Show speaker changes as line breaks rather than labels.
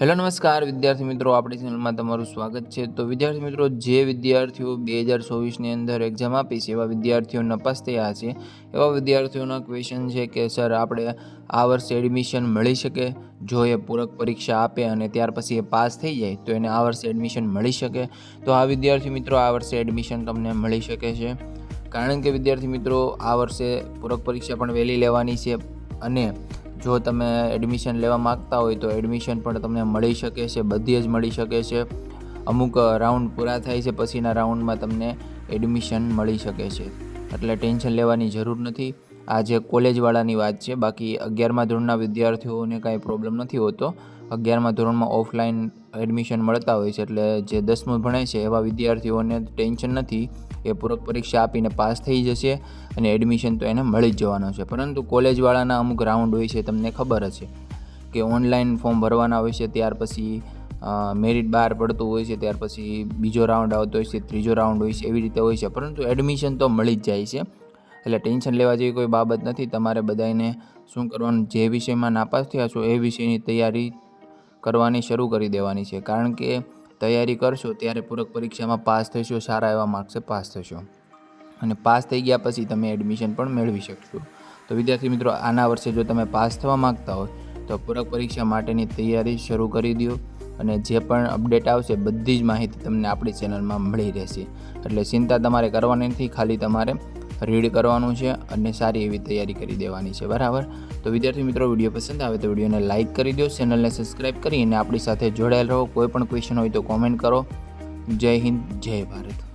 Hello નમસ્કાર વિદ્યાર્થી મિત્રો, આપણી ચેનલમાં તમારું સ્વાગત છે। તો વિદ્યાર્થી મિત્રો, જે વિદ્યાર્થીઓ 2024ની અંદર એક્ઝામ આપી છે એવા વિદ્યાર્થીઓ નપાસ થયા છે, એવા વિદ્યાર્થીઓના ક્વેશ્ચન છે કે સર આપણે આ વર્ષે એડમિશન મળી શકે? જો એ પૂરક પરીક્ષા આપે અને ત્યાર પછી એ પાસ થઈ જાય તો એને આ વર્ષે એડમિશન મળી શકે? તો આ વિદ્યાર્થી મિત્રો, આ વર્ષે એડમિશન તમને મળી શકે છે, કારણ કે વિદ્યાર્થી મિત્રો આ વર્ષે પૂરક પરીક્ષા પણ વહેલી લેવાની છે અને જો તમે એડમિશન લેવા માગતા હોય તો એડમિશન પણ તમને મળી શકે છે, બધી જ મળી શકે છે। અમુક રાઉન્ડ પૂરા થાય છે પછીના રાઉન્ડમાં તમને એડમિશન મળી શકે છે, એટલે ટેન્શન લેવાની જરૂર નથી। આ જે કોલેજવાળાની વાત છે, બાકી 11મા ધોરણના વિદ્યાર્થીઓને કાંઈ પ્રોબ્લેમ નથી હોતો। 11મા ધોરણમાં ઓફલાઈન એડમિશન મળતા હોય છે, એટલે જે 10મું ભણે છે એવા વિદ્યાર્થીઓને ટેન્શન નથી, એ પૂરક પરીક્ષા આપીને પાસ થઈ જશે અને એડમિશન તો એને મળી જ જવાનું છે। પરંતુ કોલેજવાળાના અમુક રાઉન્ડ હોય છે, તમને ખબર હશે કે ઓનલાઈન ફોર્મ ભરવાના હોય છે, ત્યાર પછી મેરિટ બહાર પડતું હોય છે, ત્યાર પછી બીજો રાઉન્ડ આવતો હોય છે, ત્રીજો રાઉન્ડ હોય છે, એવી રીતે હોય છે, પરંતુ એડમિશન તો મળી જ જાય છે, એટલે ટેન્શન લેવા જેવી કોઈ બાબત નથી। તમારે બધાને શું કરવાનું, જે વિષયમાં નાપાસ થયા છો એ વિષયની તૈયારી કરવાની શરૂ કરી દેવાની છે, કારણ કે તૈયારી કરશો ત્યારે પૂરક પરીક્ષામાં પાસ થશો, સારા એવા માર્ક્સે પાસ થશો અને પાસ થઈ ગયા પછી તમે એડમિશન પણ મેળવી શકશો। તો વિદ્યાર્થી મિત્રો, આના વર્ષે જો તમે પાસ થવા માગતા હોય તો પૂરક પરીક્ષા માટેની તૈયારી શરૂ કરી દો અને જે પણ અપડેટ આવશે બધી જ માહિતી તમને આપણી ચેનલમાં મળી રહેશે, એટલે ચિંતા તમારે કરવાની નથી, ખાલી તમારે રીડ કરવાનું છે અને સારી એવી તૈયારી કરી દેવાની છે, બરાબર? તો વિદ્યાર્થી મિત્રો, વિડીયો પસંદ આવે તો વિડીયોને લાઇક કરી દો, ચેનલને સબસ્ક્રાઈબ કરીને આપણી સાથે જોડાયેલ રહો। કોઈ પણ ક્વેશ્ચન હોય તો કોમેન્ટ કરો। જય હિન્દ, જય ભારત।